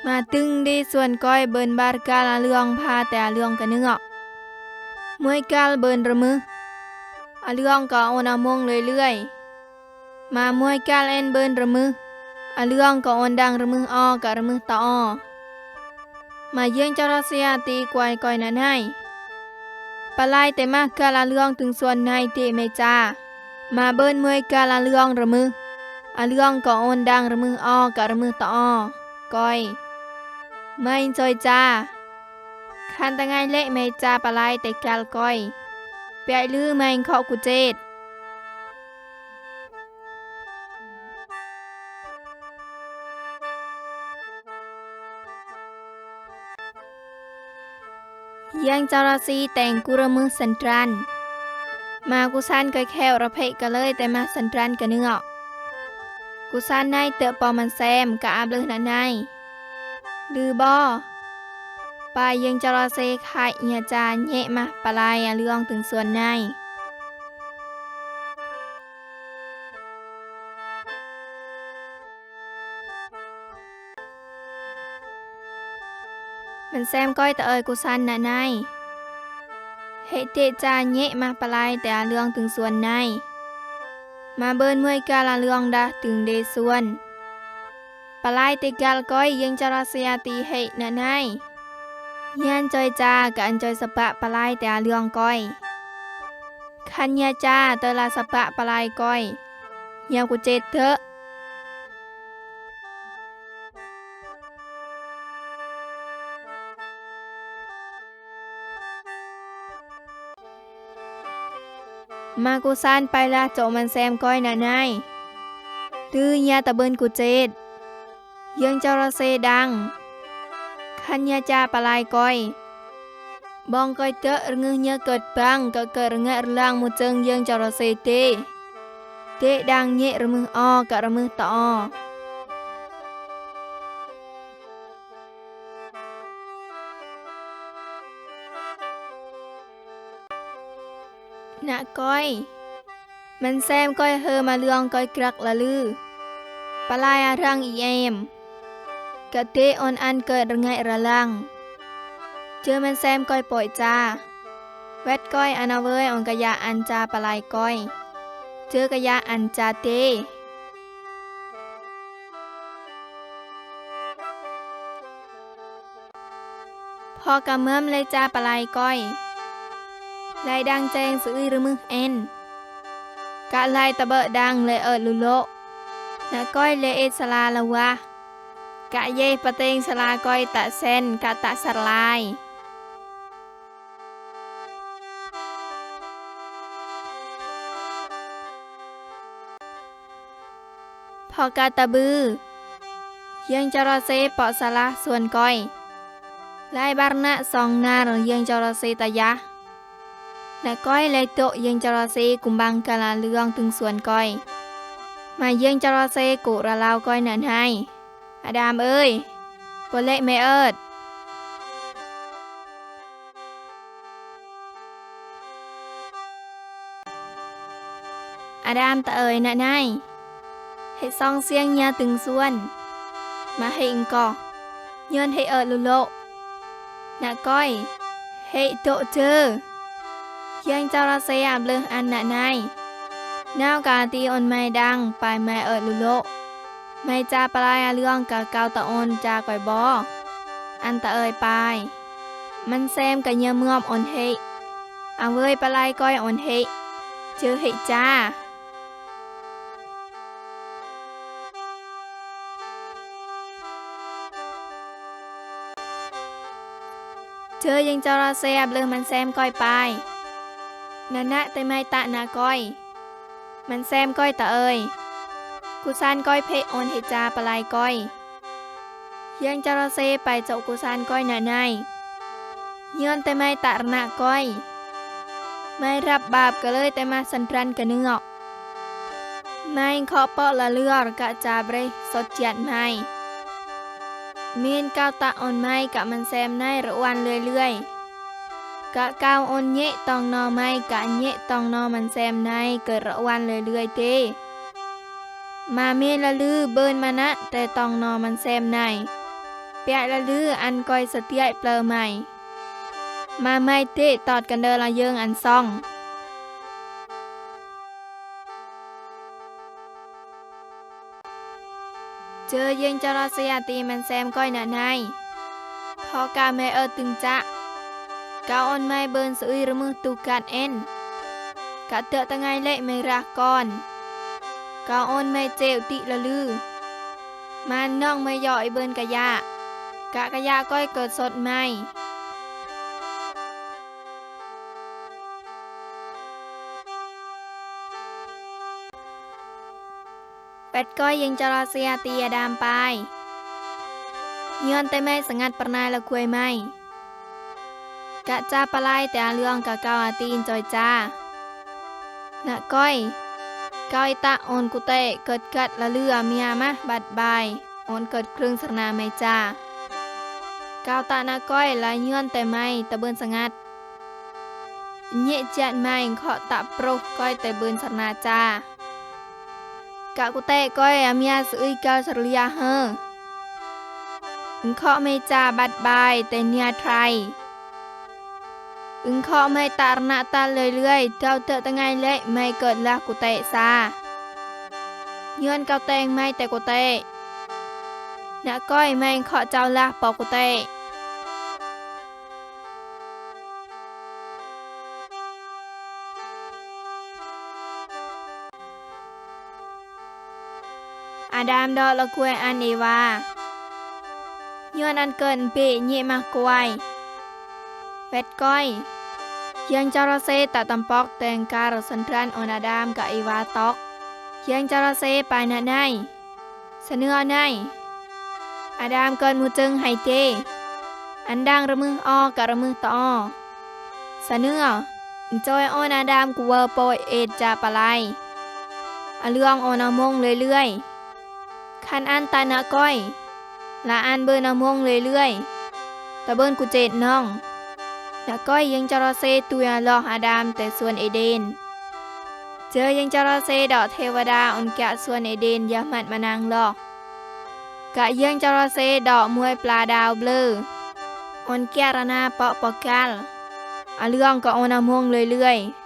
มาตึงดีส่วนก้อยเบินบาร์กาลเรื่องพาแต่เรื่องกันนึงมวยกาลเบินระมือเรื่องก็โอนมงเรื่อยๆมามวยกาลเอ็นเบินระมือเรื่องก็โอนดังระมืออ้อกะระมือตาอ้อมาเยี่ยงจรเสียตีกวยก้อยนั้นให้ปลายแต่มากกาลเรื่องถึงส่วนในเตเมจามาเบินมวยกาลเรื่องระมือเรื่องก็โอนดังระมืออ้อกะระมือตาอ้อก้อยไม่จอยจ้าคันตะไงเละไม่จ้าปลายแต่กาลก้อยเปียลือไม่ขอกุเจตยังจรสีแต่งกุรมือสันตรันมากุซานก้อยแควระเพกะเลยแต่มาสันตรันกะเนื้อกุซานในเตอะปอมันแซมกะอาบเลยนะในลือบ่ปายยังจรเซไข่เหียจาแยะมาปลายเรื่องถึงส่วนในมันแซมก้อยตะเอยกุซานนะในเฮเตจาแยะมาปลายแต่เรื่องถึงส่วนในมาเบินมวยกาลเรื่องดาถึงเดส่วนปลายติกาลก้อยยังจรเสียตีเหนะในยานจอยจากะอันจอยสปะปลายแต่เรื่องก้อยคันยาจาเตลาสปะปลายก้อยยากุเจตเถอะมากุซานไปละโจมันแซมก้อยนะนายตือยาตะเบินกุเจตยังจรเซดังคันยาจาปลายก้อยบองก้อยเตอะงึเยเกิดปังก็เกิดงะล่างมุเจิงยังจรเซเตดังเยะระมืออ้อกะระมือตอนะก้อยมันแซมก้อยเฮอมาเรื่องก้อยกรักละลือปลายรังอีเอมกะเตออนอันเกิดระไงระลังเจอมันแซมก้อยปล่อยจ้าแวดก้อยอนาเวยองกะยาอันจาปลายก้อยเจอกะยาอันจาเตพอกะเมื่อมเลยจาปลายก้อยลายดังแจงสุยระมือเอ็นกะลายตะเบะดังเลยลุโลนะก้อยเลยเอสลาละวะกะเยปะเตงสลาก้อยตะเซนกะตะสลายพอกะตะบือยังจรเซปอสลาส่วนก้อยลายบารณะสองนายังจรเซตะยะนะก้อยเลยโตยังจรเซกุมบังกะลาเรื่องถึงส่วนก้อยมายังจรเซกุระลาวก้อยนั้นให้อดามเอ้ยปเละแม่เอิดอดามตะเอ่ยนะนายให้ซองเสียงยาตึงส่วนมาให้อิงก่อย้อนให้เอิดลุโลนะก้อยให้โตเจอยังจรเซอาบเลยอันนะนายนาวกาตีออนไม้ดังปลายไม้เอิดลุโลไม่จาปลายเรื่องกะเกาตะออนจาก่อยบออันตะเอ่ยปลายมันแซมกะเยเมื่อมอ่อนเฮเอาเว้ยปลายก้อยอ่อนเฮเจอเฮจ้าเจอยังจระเซียบเลยมันแซมก้อยปลายนั่นนะแต่ไม่ตะนาก้อยมันแซมก้อยตะเอ่ยกุซานก้อยเพออนเฮจาปลายก้อยยังจระเซไปเจ้ากุซานก้อยหน่ะในย้อนแต่ไม่ตะรณะก้อยไม่รับบาปก็เลยแต่มาสันตรันกะเนื้อไม่ขอเปาะละเลือกะจาเบรสดเจียดไม่มีนก้าวตะอ่อนไม้กะมันแซมในระวันเรื่อยๆกะก้าวอ่อนเยะตองนอไม้กะเยะตองนอมันแซมในเกิดระวันเรื่อยๆเตมาเมละลือเบินมานะแต่ตองนอมันแซมใน เปียละลืออันก้อยสะเตี้ยเปลอใหม่มาไม่เตะตอดกันเดอละเยิงอันซ่องเจอยิงจรสยาตีมันแซมก้อยหนาในพอกาแม่ตึงจะกาออนไม่เบินสุยระมือตูกัดเอ็นกะเตอะตะไงเละไม่รักก่อนกาออนไม่เจวติละลือมันน้องไม่ย่อยเบินกะยะกะยะก้อยเกิดสดไม่เป็ดก้อยยิงจรสยาตีดามไปย้อนแต่ไม่สงัดปรนายละควยไม่กะจ้าปลายแต่เรื่องกะเกาอาตีนจอยจ้านะก้อยก้อยตะโอนกุเตเกิดกัดละเลือเมียมะบัดบายโอนเกิดครึ่งสนาไม่จ้าก้าวตะนะก้อยละย้อนแต่ไม่ตะเบินสงัดเยะจัดไม่เคาะตะโปรก้อยแต่เบินสนาจ้ากะกุเตก้อยเมียสุยกาสริยาเฮอึงเคาะไม่จ้าบัดบายแต่เนียไทรอึงเคาะไม่ตารณะตาเรื่อยๆเจ้าเตอะตะไงเละไม่เกิดละกุเตซาย้อนเกาแตงไม่แต่กุเตนะก้อยไม่เคาะเจ้าละปอกุเตอาดามดอละกวยอันเอวาย้อนอันเกินเปเยมากวยเวดก้อยยังจระเซตะตำปอกแตงการสันทรันอนาดามกะเอวาตอกยังจระเซปายนะไนเสเนื้อไนอาดามเกินมูจึงไฮเจอันดังระมือออกะระมือตอเสเนื้อจอยอนาดามกูเวอร์โปเอจาปะไลอะเรื่องออนามงเรื่อยๆคันอันตานะก้อยละอันเบินอามงเรื่อยๆตะเบินกูเจดน้องนะก้อยยังจระเซตุยลออาดามแต่ส่วนเอเดนเจอยังจระเซดอกเทวดาอุนแกะส่วนเอเดนยามัดมานางลอกกะยังจระเซดอกมวยปลาดาวเบลออุนแกะระนาเปาะปอกกัลอะเรื่องก็ออนามงเรื่อยๆ